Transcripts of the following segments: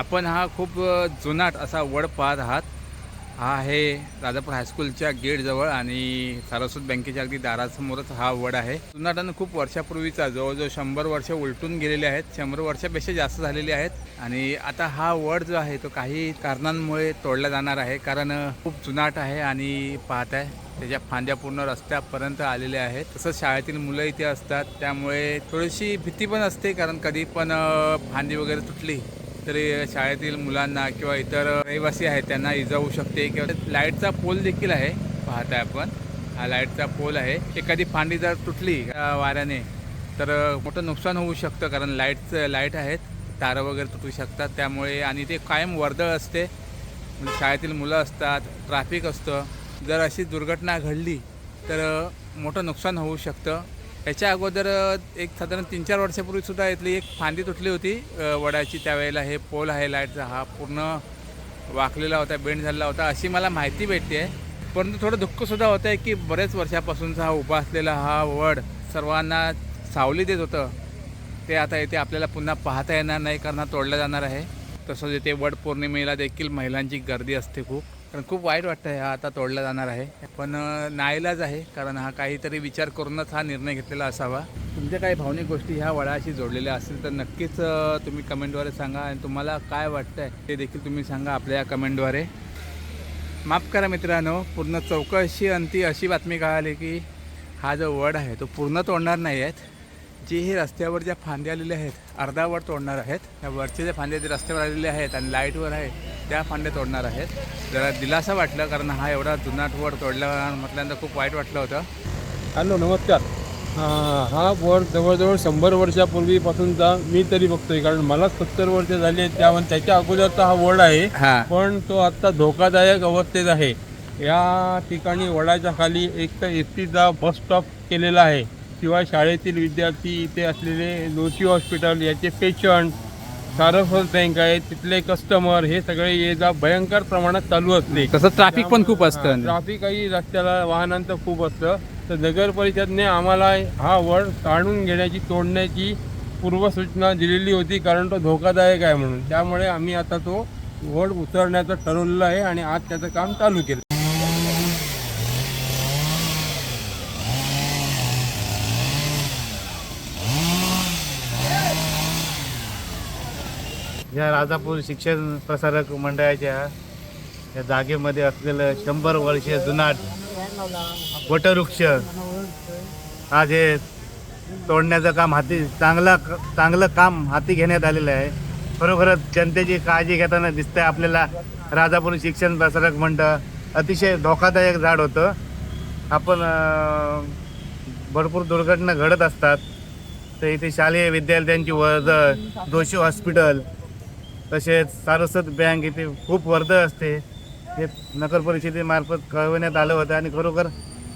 आपण हा खूप जुनाट असा वड पाहत आहात। हा आहे राजापूर हायस्कूलच्या गेटजवळ आणि सारस्वत बँकेच्या अगदी दारासमोरच हा वड आहे। जुनाटानं खूप वर्षापूर्वीचा जवळजवळ 100 वर्ष उलटून गेलेले आहेत, 100 वर्षापेक्षा जास्त झालेली आहेत। आणि आता हा वड जो आहे तो काही कारणांमुळे तोडला जाणार आहे, कारण खूप जुनाट आहे आणि पाहताय त्याच्या फांद्या पूर्ण रस्त्यापर्यंत आलेल्या आहेत। तसंच शाळेतील मुलं इथे असतात, त्यामुळे थोडीशी भीती पण असते, कारण कधी पण फांदी वगैरे तुटली तरी शाळेतील मुलांना किंवा इतर रहिवासी आहेत त्यांना इजा होऊ शकते। किंवा लाईटचा पोल देखील आहे, पाहताय आपण हा लाईटचा पोल आहे। एखादी फांदी जर तुटली वाऱ्याने तर मोठं नुकसान होऊ शकतं, कारण लाईट आहेत, तारं वगैरे तुटू शकतात त्यामुळे। आणि ते कायम वर्दळ असते, म्हणजे शाळेतील मुलं असतात, ट्रॅफिक असतं, जर अशी दुर्घटना घडली तर मोठं नुकसान होऊ शकतं। याच्या अगोदर एक साधारण 3-4 वर्षापूर्वीसुद्धा इथली एक फांदी तुटली होती वडाची। त्यावेळेला हे पोल आहे लाईटचा हा पूर्ण वाकलेला होता, बेंड झालेला होता अशी मला माहिती भेटते आहे। परंतु थोडं दुःखसुद्धा होतं आहे की बरेच वर्षापासूनचा हा उभा असलेला हा वड सर्वांना सावली देत होतं, ते आता इथे आपल्याला पुन्हा पाहता येणार नाही, कारण हा तोडला जाणार आहे। तसंच इथे वड पौर्णिमेला देखील महिलांची गर्दी असते खूप, कारण खूप वाईट वाटतं आहे हा आता तोडला जाणार आहे। पण नाईलाज आहे, कारण हा काहीतरी विचार करूनच हा निर्णय घेतलेला असावा। तुमच्या काही भावनिक गोष्टी ह्या वडाशी जोडलेल्या असतील तर नक्कीच तुम्ही कमेंटद्वारे सांगा, आणि तुम्हाला काय वाटतं आहे ते देखील तुम्ही सांगा आपल्या या कमेंटद्वारे। माफ करा मित्रांनो, पूर्ण चौकशी अंती अशी बातमी कळाली की हा जो वड आहे तो पूर्ण तोडणार नाही आहेत। जे हे रस्त्यावर ज्या फांद्या आलेल्या आहेत अर्धा वड तोडणार आहेत, त्या वरचे जे फांदे रस्त्यावर आलेले आहेत आणि लाईटवर आहे त्या फांद्या तोडणार आहेत। जरा दिलासा वाटलं, कारण हा एवढा जुनाट वड तोडला म्हटल्यानंतर खूप वाईट वाटलं होतं। हॅलो, नमस्कार। हा वड जवळजवळ 100 वर्षापूर्वीपासूनचा मी तरी बघतोय, कारण मला 70 वर्ष झाली आहेत, त्यामुळे त्याच्या अगोदरचा हा वड आहे। पण तो आता धोकादायक अवस्थेत आहे। या ठिकाणी वडाच्या खाली एक तर एसटीचा बस स्टॉप केलेला आहे, शिवाय शाळेतील विद्यार्थी, इथे असलेले जोशी हॉस्पिटल याचे पेशंट, सारस्वत बँक आहे तिथले कस्टमर, हे सगळे ये जा भयंकर प्रमाणात चालू असते। तसं ट्रॅफिक पण खूप असतं, ट्रॅफिकही रस्त्याला वाहनांचं खूप असतं। तर नगर परिषदने आम्हाला हा वड काढून घेण्याची, तोडण्याची पूर्वसूचना दिलेली होती, कारण तो धोकादायक आहे म्हणून। त्यामुळे आम्ही आता तो वड उचलण्याचं ठरवलेलं आहे आणि आज त्याचं काम चालू केलं। या राजापूर शिक्षण प्रसारक मंडळाच्या या जागेमध्ये असलेलं 100 वर्षीय जुनाट वटवृक्ष आज हे तोडण्याचं काम चांगलं काम हाती घेण्यात आलेलं आहे। खरोखरच जनतेची काळजी घेताना दिसतंय आपल्याला। राजापूर शिक्षण प्रसारक मंडळ अतिशय धोकादायक झाड होतं। आपण भरपूर दुर्घटना घडत असतात, तर इथे शालेय विद्यार्थ्यांची वर्दळ, जोशी हॉस्पिटल तसेच सारस्वत बँक इथे खूप वर्दळ असते। हे नगर परिषदेमार्फत कळवण्यात आलं होतं आणि खरोखर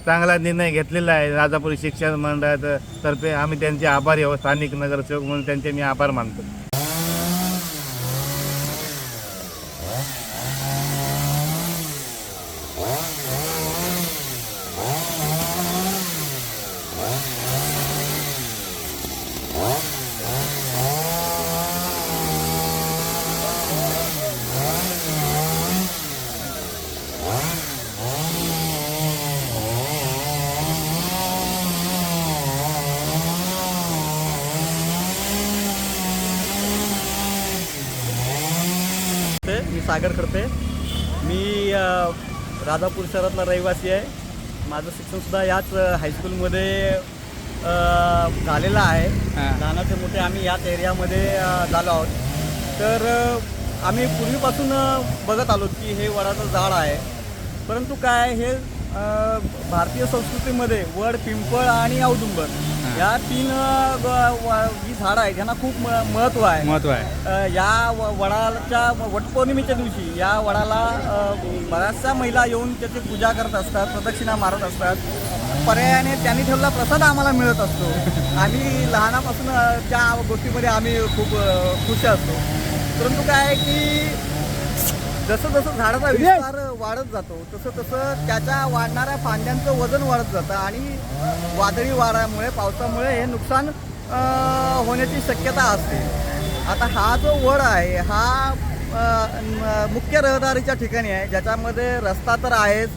चांगला निर्णय घेतलेला आहे राजापूर शिक्षण मंडळातर्फे। आम्ही त्यांचे आभारी आहोत, स्थानिक नगरसेवक म्हणून त्यांचे मी आभार मानतो। मी सागर करते। मी राजापूर शहरातला रहिवासी आहे। माझं शिक्षणसुद्धा याच हायस्कूलमध्ये झालेला आहे. हां. लहानाचे मोठे आम्ही याच एरियामध्ये झालो आहोत. तर आम्ही पूर्वीपासून बघत आलो की हे वडाचं झाड आहे. परंतु काय हे भारतीय संस्कृतीमध्ये वड, पिंपळ आणि औदुंबर या 3 जी झाडं आहेत यांना खूप महत्त्व आहे. या वडाच्या वटपौर्णिमेच्या दिवशी या वडाला बऱ्याचशा महिला येऊन त्याची पूजा करत असतात, प्रदक्षिणा मारत असतात. पर्यायाने त्यांनी ठेवलेला प्रसाद आम्हाला मिळत असतो. आम्ही लहानापासून त्या गोष्टीमध्ये आम्ही खूप खुश असतो. परंतु काय आहे की जसं जसं झाडाचा विस्तार वाढत जातो तसं त्याच्या वाढणाऱ्या फांद्यांचं वजन वाढत जातं आणि वादळी वाऱ्यामुळे, पावसामुळे हे नुकसान होण्याची शक्यता असते. आता हा जो वड आहे हा मुख्य रहदारीच्या ठिकाणी आहे, ज्याच्यामध्ये रस्ता तर आहेच,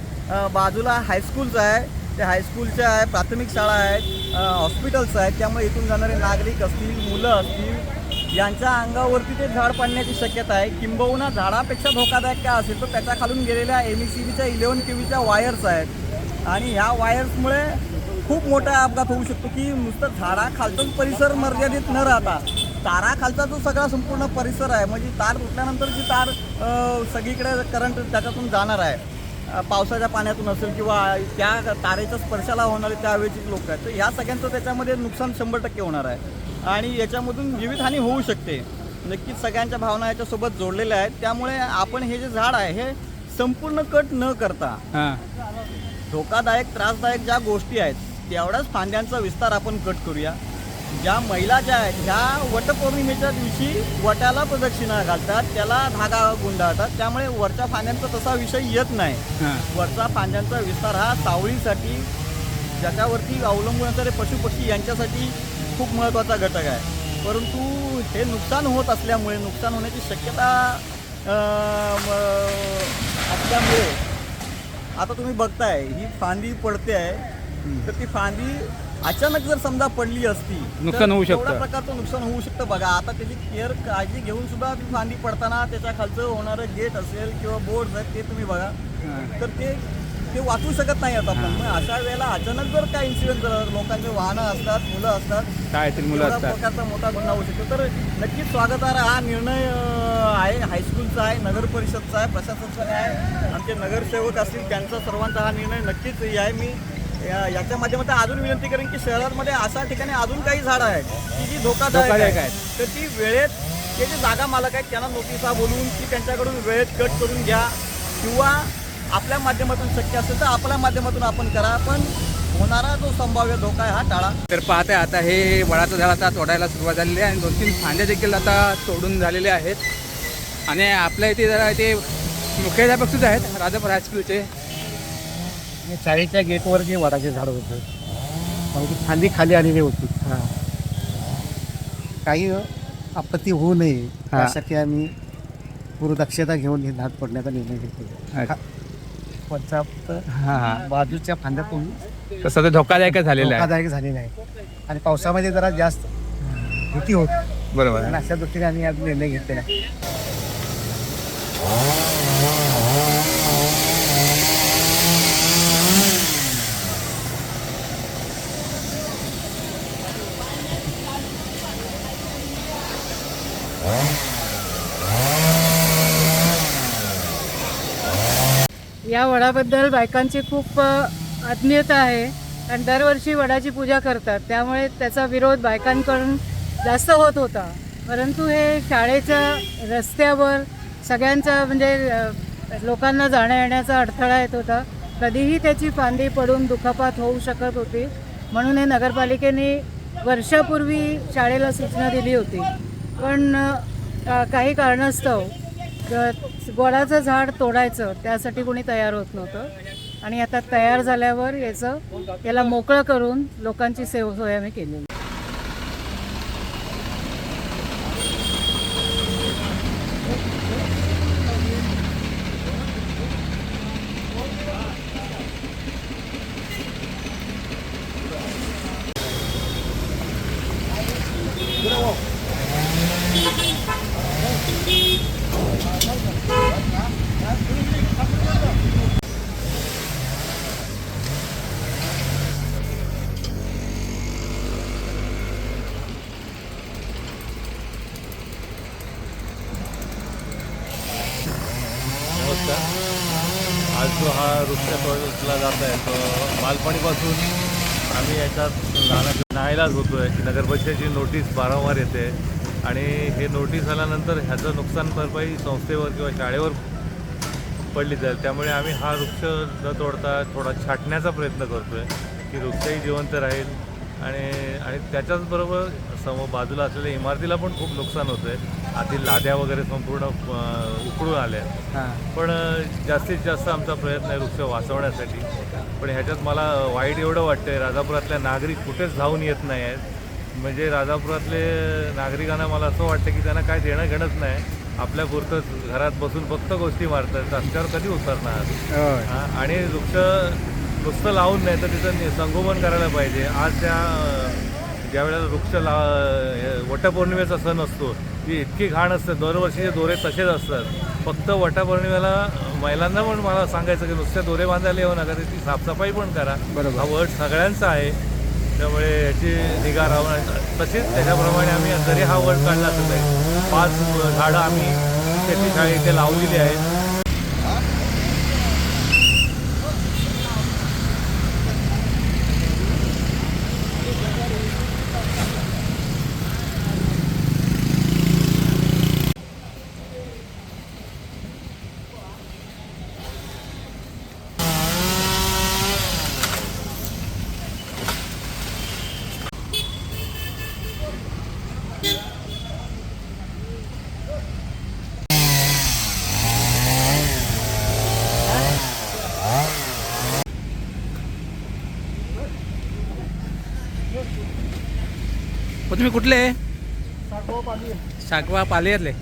बाजूला हायस्कूलचं आहे, त्या हायस्कूलच्या आहे, प्राथमिक शाळा आहेत, हॉस्पिटल्स आहेत. त्यामुळे इथून जाणारे नागरिक असतील, मुलं असतील, यांच्या अंगावरती ते झाड पडण्याची शक्यता आहे. किंबहुना झाडापेक्षा धोकादायक काय असेल तर त्याच्या खालून गेलेल्या MECBच्या 11 kVच्या वायर्स आहेत आणि ह्या वायर्समुळे खूप मोठा अपघात होऊ शकतो की नुसतं झाडाखालचाच परिसर मर्यादित न राहता ताराखालचा जो सगळा संपूर्ण परिसर आहे, म्हणजे तार तुटल्यानंतर जी तार सगळीकडे करंट त्याच्यातून जाणार आहे, पावसाच्या पाण्यातून असेल किंवा त्या तारेच्या स्पर्शाला होणारे त्यावेळेची लोक आहेत, तर ह्या सगळ्यांचं त्याच्यामध्ये नुकसान 100% होणार आहे आणि याच्यामधून जीवितहानी होऊ शकते. नक्कीच सगळ्यांच्या भावना याच्यासोबत जोडलेल्या आहेत. त्यामुळे आपण हे जे झाड आहे हे संपूर्ण कट न करता धोकादायक, त्रासदायक ज्या गोष्टी आहेत तेवढ्याच फांद्यांचा विस्तार आपण कट करूया. ज्या महिला ज्या आहेत ह्या वटपौर्णिमेच्या दिवशी वटाला प्रदक्षिणा घालतात, त्याला धागा गुंडाळतात, त्यामुळे वरच्या फांद्यांचा तसा विषय येत नाही. वरचा फांद्यांचा विस्तार हा सावळीसाठी, ज्याच्यावरती अवलंबून असणारे पशुपक्षी यांच्यासाठी खूप महत्त्वाचा घटक आहे. परंतु हे नुकसान होत असल्यामुळे, नुकसान होण्याची शक्यता असल्यामुळे आता तुम्ही बघताय ही फांदी पडते आहे, तर ती फांदी अचानक जर समजा पडली असती नुकसान होऊ शकतं. एवढ्या प्रकारचं नुकसान होऊ शकतं. बघा आता त्याची काळजी घेऊन सुद्धा ती फांदी पडताना त्याच्या खालचं होणारं गेट असेल किंवा बोर्ड आहेत ते तुम्ही बघा, तर ते वाचू शकत नाही आता. पण अशा वेळेला अचानक जर काय इन्सिडेंट झालं, लोकांचे वाहनं असतात, मुलं असतात, प्रकारचा मोठा गुन्हा होऊ शकतो. तर नक्कीच स्वागतार्ह हा निर्णय आहे, हायस्कूलचा आहे, नगर परिषदचा आहे, प्रशासनाचा आहे, आमचे नगरसेवक असतील त्यांचा सर्वांचा हा निर्णय नक्कीच आहे. मी याच्या माध्यमातून अजून विनंती करेन की शहरांमध्ये अशा ठिकाणी अजून काही झाडं आहेत की जी धोकादायक आहेत, तर ती वेळेत ते जे जागा मालक आहेत त्यांना नोटिसा बोलवून ती त्यांच्याकडून वेळेत कट करून घ्या किंवा आपल्या माध्यमातून शक्य असेल तर आपल्या माध्यमातून आपण करा, पण होणारा जो संभाव्य धोका आहे हा टाळा. तर पाहते आता हे वडाचं झाड आता तोडायला सुरुवात झालेली आहे आणि 2-3 फांद्या देखील आता तोडून झालेले आहेत आणि आपल्या इथे जरा ते मुख्याध्यापक सुद्धा आहेत राजापूर हायस्कूलचे. शाळेच्या गेटवर जे वडाचे झाड होतं ती फांदी खाली आलेली होती. काही आपत्ती होऊ नये यासाठी आम्ही पूर्व दक्षता घेऊन हे झाड पडण्याचा निर्णय घेतला. बाजूच्या फांद्यातून तसं तर धोकादायक झालेलं आहे. धोकादायक झालेला आहे आणि पावसामध्ये जरा जास्त भीती होत. बरोबर. आणि अशा दृष्टीने आम्ही आज निर्णय घेतलेला आहे. या वडाबद्दल बायकांची खूप आत्मीयता आहे आणि दरवर्षी वडाची पूजा करतात, त्यामुळे त्याचा विरोध बायकांकडून जास्त होत होता. परंतु हे शाळेच्या रस्त्यावर सगळ्यांचा म्हणजे लोकांना जाण्या येण्याचा अडथळा येत होता. कधीही त्याची फांदी पडून दुखापत होऊ शकत होती, म्हणून हे नगरपालिकेने वर्षापूर्वी शाळेला सूचना दिली होती. पण काही कारणास्तव वडाचं झाड तोडायचं त्यासाठी कोणी तयार होत नव्हतं आणि आता तयार झाल्यावर याला मोकळं करून लोकांची सोय आम्ही केली. वृक्ष तोडला जात आहे तो बालपणीपासून आम्ही याच्यात नाईलाज होतो आहे की नगरपरिषदेची नोटीस वारंवार येते आणि हे नोटीस आल्यानंतर ह्याचं नुकसान भरपाई संस्थेवर किंवा शाळेवर पडली जाईल. त्यामुळे आम्ही हा वृक्ष न तोडता थोडा छाटण्याचा प्रयत्न करतो आहे की वृक्षही जिवंत राहील आणि त्याच्याचबरोबर बाजूला असलेल्या इमारतीला पण खूप नुकसान होतं आहे. आधी लाद्या वगैरे संपूर्ण उकळून आल्या. पण जास्तीत जास्त आमचा प्रयत्न आहे वृक्ष वाचवण्यासाठी. पण ह्याच्यात मला वाईट एवढं वाटतं आहे राजापुरातल्या नागरिक कुठेच धावून येत नाही आहेत. म्हणजे राजापुरातले नागरिकांना मला असं वाटतं की त्यांना काय देणं घेणंच नाही. आपल्यापुरतंच घरात बसून फक्त गोष्टी मारतात. रस्त्यावर कधी उतरणार? आणि वृक्ष नुसतं लावून नाही तर तिथं संगोपन करायला पाहिजे. आज ज्या वेळेला वटपौर्णिमेचा सण असतो ती इतकी घाण असते. दरवर्षीचे दोरे तसेच असतात. फक्त वटपौर्णिमेला महिलांना पण मला सांगायचं की नुसत्या दोरे बांधायला येऊ नका, ती साफसफाई पण करा. हा वट सगळ्यांचा आहे. त्यामुळे याची निगा राहून तशीच त्याच्याप्रमाणे आम्ही जरी हा वट काढला असं आहे 5 झाडं आम्ही शेतीशाळे इथे लावलेली आहेत. तुम्ही कुठले? साकवा पालेरले.